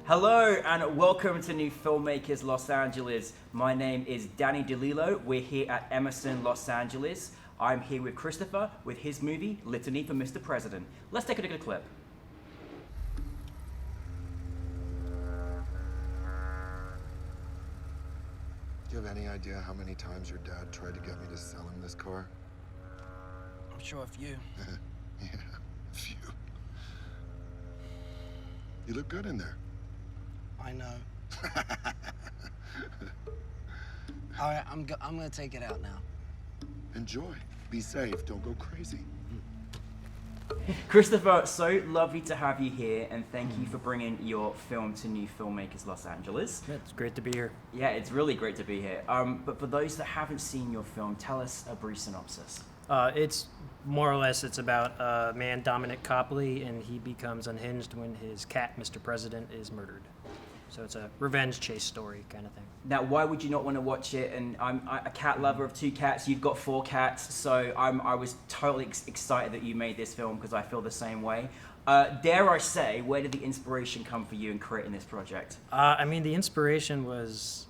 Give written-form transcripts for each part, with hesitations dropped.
Hello and welcome to New Filmmakers Los Angeles. My name is Danny De Lillo. We're here at Emerson, Los Angeles. I'm here with Christopher with his movie, Litany For Mister President. Let's take a look at a clip. Do you have any idea how many times your dad tried to get me to sell him this car? I'm sure a few. Yeah, a few. You look good in there. I know. All right, I'm gonna take it out now. Enjoy. Be safe. Don't go crazy. Christopher, so lovely to have you here, and thank you for bringing your film to New Filmmakers Los Angeles. It's great to be here. Yeah, it's really great to be here. But for those that haven't seen your film, tell us a brief synopsis. It's more or less, it's about a man, Dominic Copley, and he becomes unhinged when his cat, Mr. President, is murdered. So it's a revenge chase story kind of thing. Now, why would you not want to watch it? And I'm a cat lover of 2 cats. You've got 4 cats, so I was totally excited that you made this film because I feel the same way. Dare I say, where did the inspiration come for you in creating this project? I mean, the inspiration was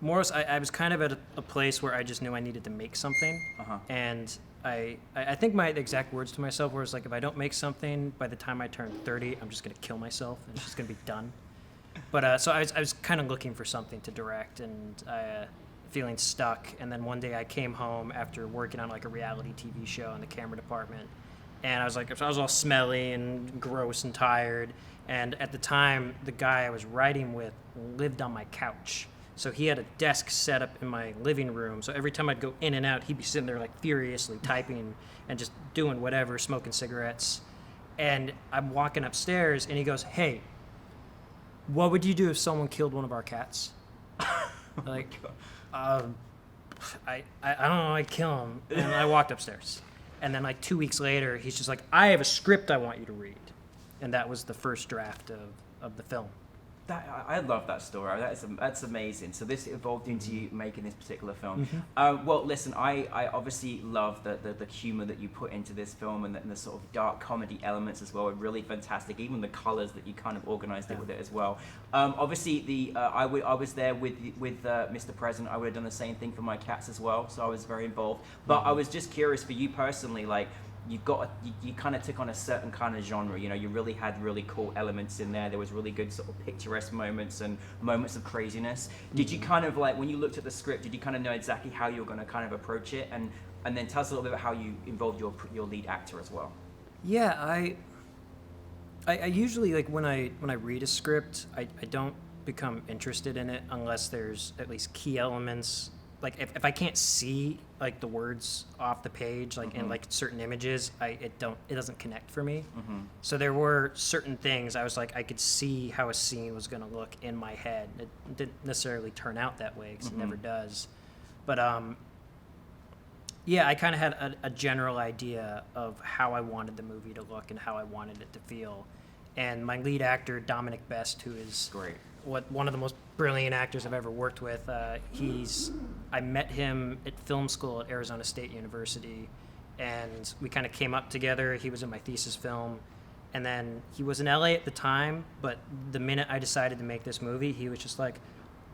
more. I was kind of at a place where I just knew I needed to make something, and I think my exact words to myself was like, if I don't make something by the time I turn 30, I'm just gonna kill myself, and it's just gonna be done. But so I was kind of looking for something to direct and feeling stuck. And then one day I came home after working on like a reality TV show in the camera department, and I was all smelly and gross and tired. And at the time, the guy I was writing with lived on my couch. So he had a desk set up in my living room. So every time I'd go in and out, he'd be sitting there like furiously typing and just doing whatever, smoking cigarettes. And I'm walking upstairs and he goes, "Hey, what would you do if someone killed one of our cats?" Like, I don't know, I'd kill him. And I walked upstairs. And then like 2 weeks later, he's just like, "I have a script I want you to read." And that was the first draft of the film. I love that story. That's amazing. So this evolved into you making this particular film. Mm-hmm. Well, listen, I obviously love the humor that you put into this film and the sort of dark comedy elements as well are really fantastic. Even the colors that you kind of organized it with it as well. Obviously, I was there with Mr. President. I would have done the same thing for my cats as well. So I was very involved. But I was just curious for you personally, like, you kind of took on a certain kind of genre. You know, you really had really cool elements in there. There was really good sort of picturesque moments and moments of craziness. Did you kind of like, when you looked at the script, did you kind of know exactly how you were going to kind of approach it? And then tell us a little bit about how you involved your lead actor as well. Yeah, I usually, like, when I read a script, I don't become interested in it unless there's at least key elements. Like if I can't see like the words off the page, like in like certain images, it doesn't connect for me. So there were certain things I was like, I could see how a scene was going to look in my head. It didn't necessarily turn out that way because it never does. But yeah, I kind of had a general idea of how I wanted the movie to look and how I wanted it to feel. And my lead actor, Dominic Best, who is Great. One of the most brilliant actors I've ever worked with. I met him at film school at Arizona State University, and we kind of came up together. He was in my thesis film, and then he was in LA at the time, but the minute I decided to make this movie, he was just like,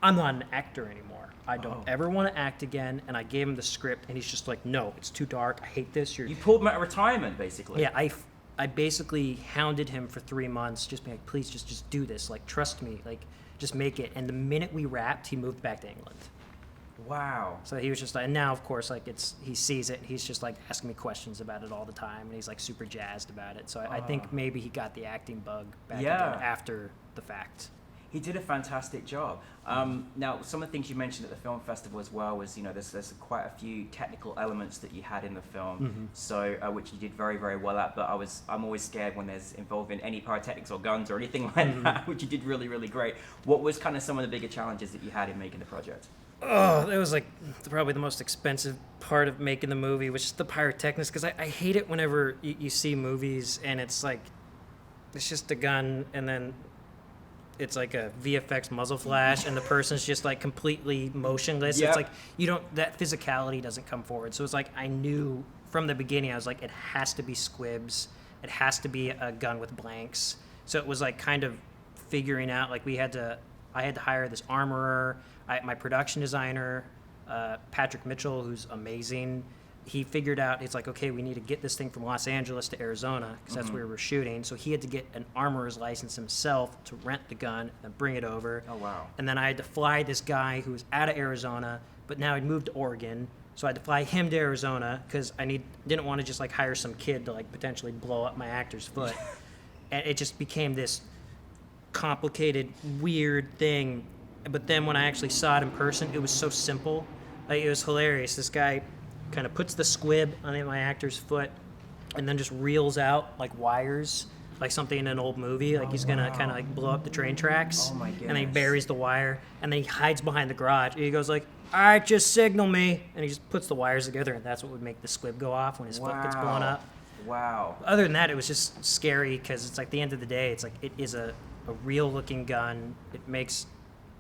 "I'm not an actor anymore. I don't ever want to act again." And I gave him the script, and he's just like, "No, it's too dark. I hate this." You pulled him out of retirement, basically. Yeah, I basically hounded him for 3 months, just being like, "Please, just do this. Like, trust me. Like, just make it." And the minute we wrapped, he moved back to England. Wow. So he was just like, and now of course, like he sees it, and he's just like asking me questions about it all the time, and he's like super jazzed about it. So I think maybe he got the acting bug back again after the fact. He did a fantastic job. Now, some of the things you mentioned at the film festival as well was, you know, there's quite a few technical elements that you had in the film, so which you did very, very well at. But I'm always scared when there's involving any pyrotechnics or guns or anything like that, which you did really, really great. What was kind of some of the bigger challenges that you had in making the project? Oh, it was like probably the most expensive part of making the movie, which is the pyrotechnics, because I hate it whenever you see movies and it's like, it's just a gun and then it's like a VFX muzzle flash and the person's just like completely motionless. Yep. It's like, that physicality doesn't come forward. So it's like, I knew from the beginning, I was like, it has to be squibs. It has to be a gun with blanks. So it was like kind of figuring out, like I had to hire this armorer, my production designer, Patrick Mitchell, who's amazing. He figured out, it's like, okay, we need to get this thing from Los Angeles to Arizona, because that's where we were shooting. So he had to get an armorer's license himself to rent the gun and bring it over. Oh, wow. And then I had to fly this guy who was out of Arizona, but now he'd moved to Oregon. So I had to fly him to Arizona, because I didn't want to just like hire some kid to like potentially blow up my actor's foot. And it just became this complicated, weird thing. But then when I actually saw it in person, it was so simple. Like, it was hilarious. This guy kind of puts the squib on my actor's foot and then just reels out like wires, like something in an old movie. Like he's gonna kind of like blow up the train tracks. Oh my And then he goodness. buries the wire, and then he hides behind the garage. And he goes like, "All right, just signal me." And he just puts the wires together, and that's what would make the squib go off when his foot gets blown up. Wow. Other than that, it was just scary, because it's like, the end of the day, it's like, it is a real looking gun. It makes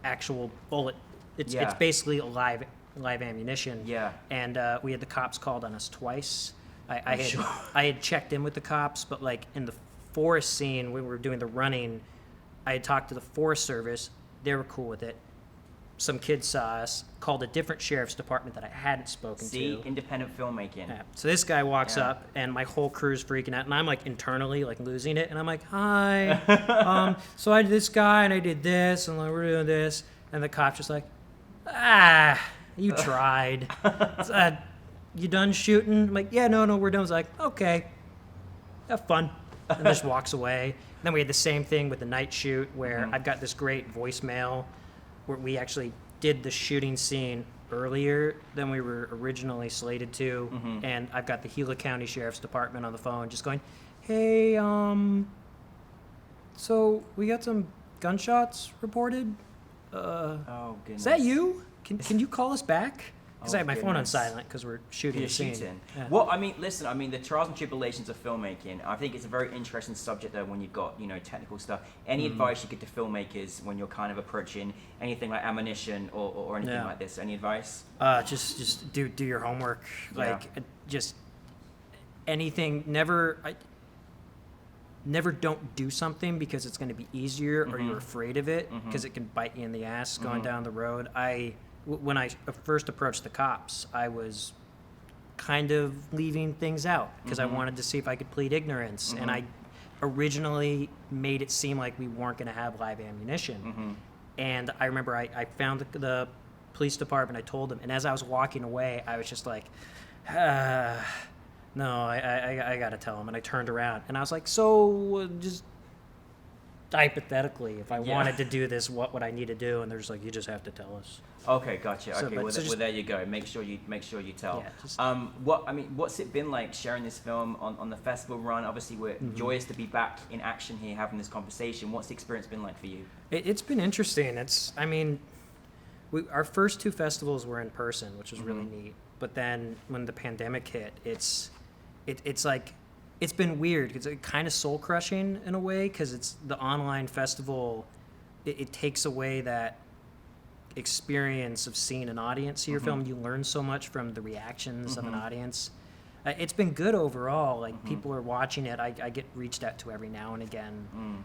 actual bullet. It's basically a live ammunition. Yeah. And we had the cops called on us twice. I had checked in with the cops, but like in the forest scene when we were doing the running, I had talked to the Forest Service. They were cool with it. Some kids saw us, called a different sheriff's department that I hadn't spoken See, to. independent filmmaking. Yeah. So this guy walks Yeah. up, and my whole crew's freaking out, and I'm like internally like losing it, and I'm like, "Hi, so I did this guy, and I did this, and like, we're doing this," and the cop's just like, "You tried. You done shooting?" I'm like, "Yeah, no, we're done." I was like, "Okay, have fun," and just walks away. And then we had the same thing with the night shoot, where I've got this great voicemail where we actually did the shooting scene earlier than we were originally slated to, and I've got the Gila County Sheriff's Department on the phone just going, "Hey, so we got some gunshots reported. Oh, goodness. Is that you? Can you call us back?" Because Oh, I have my phone on goodness. silent because we're shooting You're a scene. shooting. Yeah. Well, I mean, listen, I mean, the trials and tribulations of filmmaking, I think it's a very interesting subject though when you've got, technical stuff. Any advice you give to filmmakers when you're kind of approaching anything like ammunition or anything Yeah. like this? Any advice? Just do your homework. Yeah. Like, just anything. Never don't do something because it's going to be easier or you're afraid of it, because it can bite you in the ass going down the road. When I first approached the cops, I was kind of leaving things out because I wanted to see if I could plead ignorance. And I originally made it seem like we weren't going to have live ammunition. And I remember I found the police department, I told them, and as I was walking away, I was just like, no, I got to tell them. And I turned around, and I was like, so just hypothetically, if I wanted to do this, what would I need to do? And they're just like, you just have to tell us. Okay, gotcha. So, Okay, but well, so just- there you go. Make sure you tell. Yeah, just- What's it been like sharing this film on the festival run? Obviously, we're joyous to be back in action here, having this conversation. What's the experience been like for you? It's been interesting. Our first two festivals were in person, which was really neat. But then when the pandemic hit, it's like, it's been weird. It's kind of soul crushing in a way, because it's the online festival. It takes away that experience of seeing an audience see your film. You learn so much from the reactions of an audience. It's been good overall. Like, people are watching it. I get reached out to every now and again.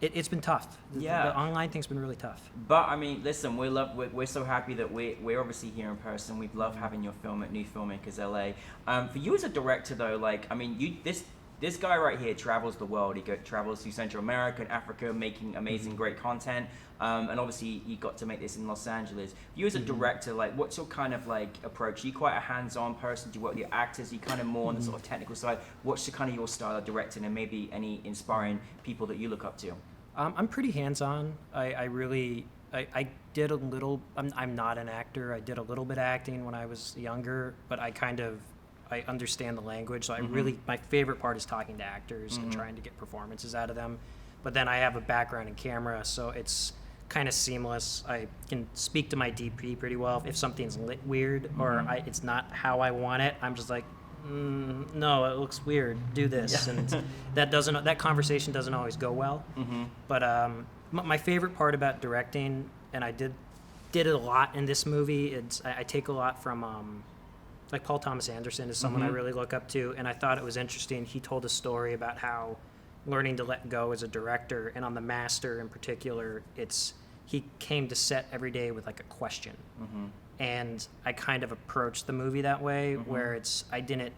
It's been tough. Yeah. The online thing's been really tough. But I mean, listen, we're so happy that we're obviously here in person. We love having your film at New Filmmakers LA. For you as a director, though, like, I mean, this guy right here travels the world. He travels through Central America and Africa, making amazing, great content. And obviously, you got to make this in Los Angeles. You as a director, like, what's your kind of like approach? Are you quite a hands-on person? Do you work with your actors? Are you kind of more on the sort of technical side? What's the kind of your style of directing, and maybe any inspiring people that you look up to? I'm pretty hands-on. I did a little. I'm not an actor. I did a little bit of acting when I was younger, but I understand the language. So my favorite part is talking to actors and trying to get performances out of them. But then I have a background in camera, so it's kind of seamless. I can speak to my DP pretty well. If something's lit weird or it's not how I want it, I'm just like, no, it looks weird. Do this, and that conversation doesn't always go well. But my favorite part about directing, and I did it a lot in this movie. I take a lot from like Paul Thomas Anderson is someone I really look up to, and I thought it was interesting. He told a story about how learning to let go as a director. And on The Master in particular, he came to set every day with like a question. And I kind of approached the movie that way, where I didn't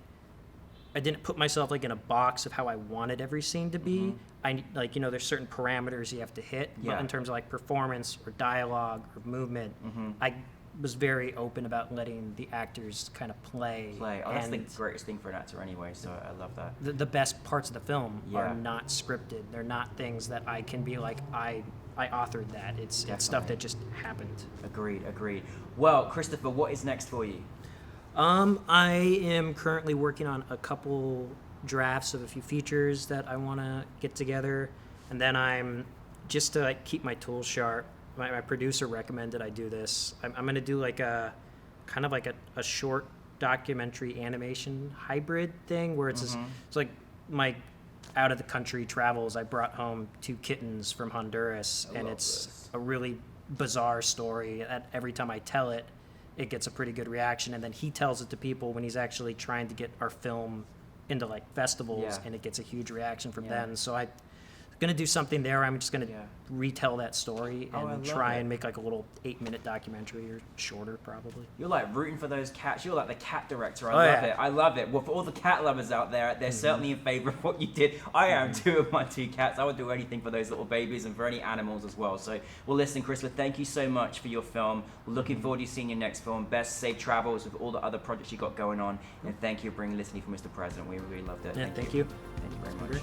put myself like in a box of how I wanted every scene to be. I like, there's certain parameters you have to hit, but in terms of like performance or dialogue or movement, I was very open about letting the actors kind of play. Oh, that's the greatest thing for an actor anyway, so I love that. The best parts of the film are not scripted. They're not things that I can be like, I authored that. It's stuff that just happened. Agreed. Well, Christopher, what is next for you? I am currently working on a couple drafts of a few features that I want to get together, and then I'm just to like keep my tools sharp. My producer recommended I do this. I'm going to do like a kind of like a short documentary animation hybrid thing where it's like my out of the country travels. I brought home 2 kittens from Honduras, and it's a really bizarre story. Every time I tell it, it gets a pretty good reaction, and then he tells it to people when he's actually trying to get our film into like festivals, and it gets a huge reaction from them. So I'm gonna do something there. I'm just gonna retell that story and try and make like a little 8-minute documentary, or shorter probably. You're like rooting for those cats. You're like the cat director. I love it. Well, for all the cat lovers out there, they're certainly in favor of what you did. I am too with my 2 cats. I would do anything for those little babies and for any animals as well. So, well, listen, Christopher, thank you so much for your film. Looking forward to seeing your next film. Best safe travels with all the other projects you got going on. And thank you for bringing Litany For Mister President. We really loved it. Yeah, thank you. Thank you very much.